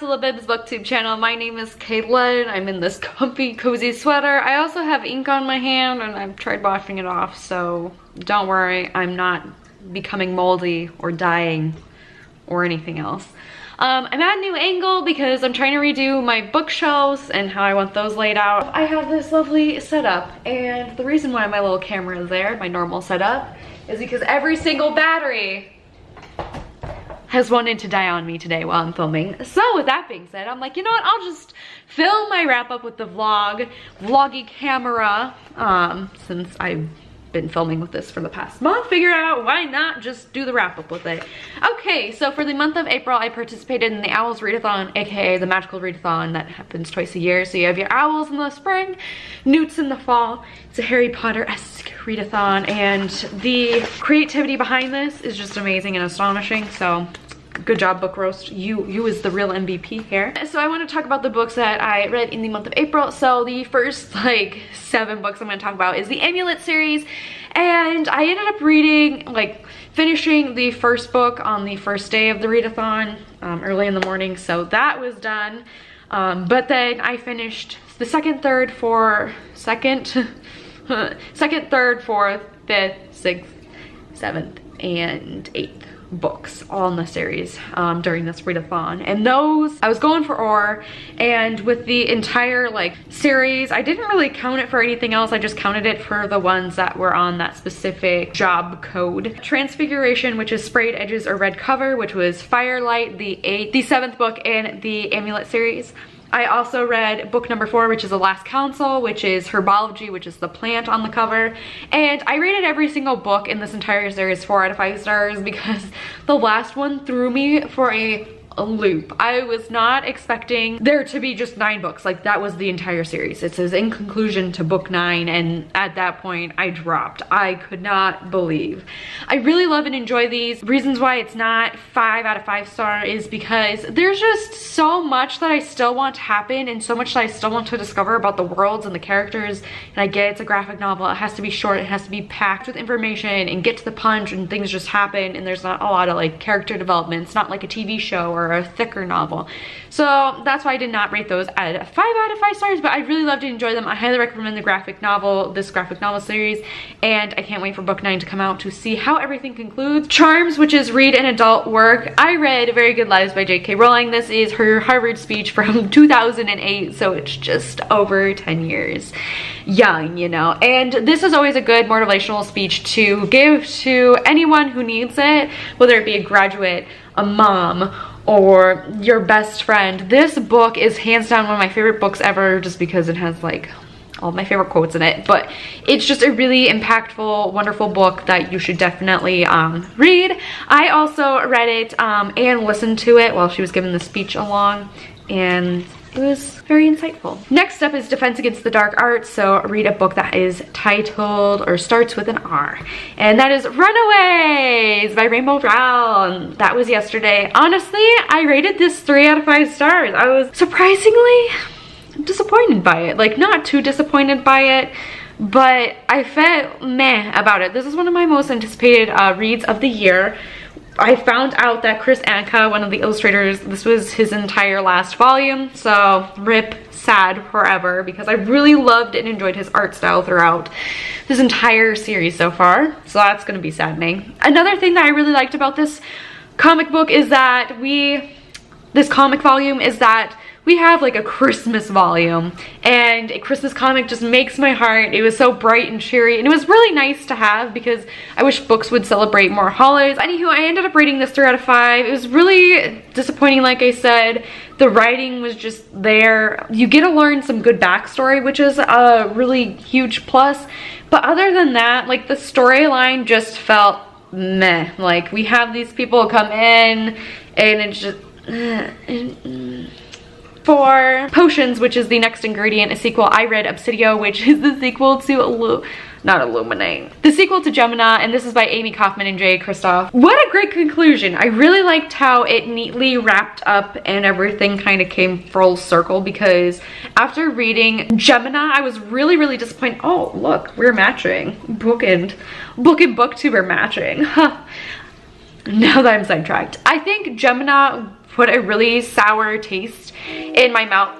to Libib's booktube channel. My name is Caitlin. I'm in this comfy, cozy sweater. I also have ink on my hand and I've tried washing it off, so don't worry, I'm not becoming moldy or dying or anything else. I'm at a new angle because I'm trying to redo my bookshelves and how I want those laid out. I have this lovely setup, and the reason why my little camera is there, my normal setup, is because every single battery has wanted to die on me today while I'm filming. So with that being said, I'm like, you know what, I'll just film my wrap up with the vloggy camera, since I've been filming with this for the past month. Figure out why not just do the wrap up with it. Okay, so for the month of April, I participated in the Owls Readathon, aka the magical readathon that happens twice a year. So you have your owls in the spring, newts in the fall. It's a Harry Potter-esque readathon, and the creativity behind this is just amazing and astonishing. So good job, Book Roast. You is the real MVP here. So I want to talk about the books that I read in the month of April. So the first like 7 books I'm going to talk about is the Amulet series, and I ended up reading, finishing the first book on the first day of the readathon, early in the morning. So that was done. But then I finished the second, third, fourth, fifth, sixth, seventh, and eighth books all in the series during this readathon, and those I was going for ore. And with the entire series, I didn't really count it for anything else. I just counted it for the ones that were on that specific job code. Transfiguration, which is sprayed edges or red cover, which was Firelight, the 7th book in the Amulet series. I also read book number 4, which is The Last Council, which is Herbology, which is the plant on the cover. And I rated every single book in this entire series 4 out of 5 stars because the last one threw me for a loop. I was not expecting there to be just 9 books. That was the entire series. It says in conclusion to book 9, and at that point I dropped. I could not believe. I really love and enjoy these. Reasons why it's not 5 out of 5 star is because there's just so much that I still want to happen, and so much that I still want to discover about the worlds and the characters. And I get it's a graphic novel, it has to be short, it has to be packed with information and get to the punch, and things just happen, and there's not a lot of character development. It's not like a TV show or a thicker novel. So that's why I did not rate those at 5 out of 5 stars, but I really loved and enjoyed them. I highly recommend this graphic novel series, and I can't wait for book 9 to come out to see how everything concludes. Charms, which is read an adult work. I read Very Good Lives by J.K. Rowling. This is her Harvard speech from 2008, so it's just over 10 years young, you know. And this is always a good motivational speech to give to anyone who needs it, whether it be a graduate, a mom, or your best friend. This book is hands down one of my favorite books ever, just because it has all my favorite quotes in it. But it's just a really impactful, wonderful book that you should definitely read. I also read it and listened to it while she was giving the speech along, and it was very insightful. Next up is Defense Against the Dark Arts. So read a book that is titled or starts with an R, and that is Runaways by Rainbow Rowell. That was yesterday. Honestly, I rated this 3 out of 5 stars. I was surprisingly disappointed by it. Not too disappointed by it, but I felt meh about it. This is one of my most anticipated reads of the year. I found out that Chris Anka, one of the illustrators, this was his entire last volume, so rip, sad forever, because I really loved and enjoyed his art style throughout this entire series so far, so that's gonna be saddening. Another thing that I really liked about this comic book is that this comic volume is that we have a Christmas volume, and a Christmas comic just makes my heart. It was so bright and cheery, and it was really nice to have because I wish books would celebrate more holidays. Anywho, I ended up rating this 3 out of 5. It was really disappointing, like I said. The writing was just there. You get to learn some good backstory, which is a really huge plus. But other than that, the storyline just felt meh. We have these people come in, and it's just For Potions, which is the next ingredient, a sequel, I read Obsidio, which is the sequel to not Illuminate. The sequel to Gemini, and this is by Amy Kaufman and Jay Kristoff. What a great conclusion. I really liked how it neatly wrapped up and everything kind of came full circle, because after reading Gemini, I was really, really disappointed. Oh, look, we're matching. Book and booktuber matching. now that I'm sidetracked, I think Gemina put a really sour taste in my mouth.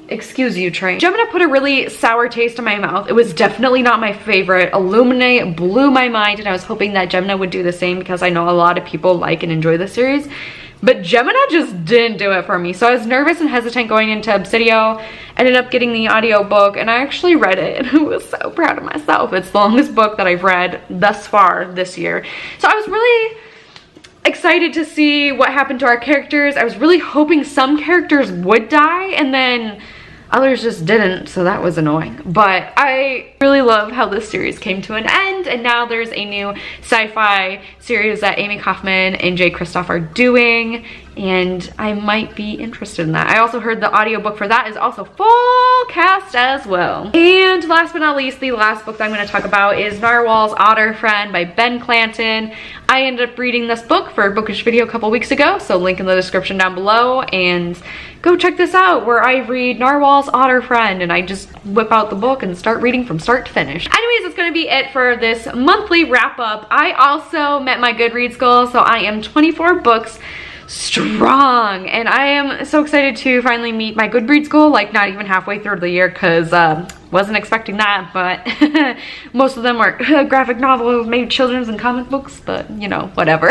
Excuse you, train. Gemina put a really sour taste in my mouth. It was definitely not my favorite. Illuminate blew my mind, and I was hoping that Gemina would do the same because I know a lot of people like and enjoy the series. But Gemina just didn't do it for me. So I was nervous and hesitant going into Obsidio. Ended up getting the audiobook, and I actually read it, and I was so proud of myself. It's the longest book that I've read thus far this year. So I was really excited to see what happened to our characters. I was really hoping some characters would die, and then others just didn't, so that was annoying. But I really love how this series came to an end, and now there's a new sci-fi series that Amy Kaufman and Jay Kristoff are doing, and I might be interested in that. I also heard the audiobook for that is also full cast as well. And last but not least, the last book that I'm going to talk about is Narwhal's Otter Friend by Ben Clanton. I ended up reading this book for a bookish video a couple weeks ago, so link in the description down below, and go check this out where I read Narwhal's Otter Friend, and I just whip out the book and start reading from start to finish. Anyways, that's going to be it for this monthly wrap up. I also met my Goodreads goal, so I am 24 books strong, and I am so excited to finally meet my Goodreads goal, like not even halfway through the year, because wasn't expecting that, but most of them were graphic novels, maybe children's and comic books, but you know, whatever.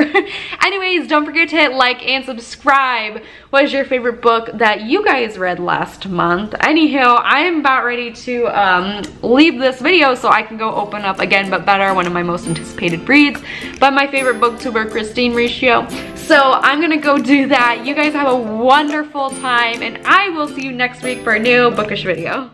Anyways, don't forget to hit like and subscribe. What is your favorite book that you guys read last month? Anyhow, I am about ready to leave this video so I can go open up Again But Better, one of my most anticipated reads by my favorite booktuber, Christine Riccio. So I'm gonna go do that. You guys have a wonderful time, and I will see you next week for a new bookish video.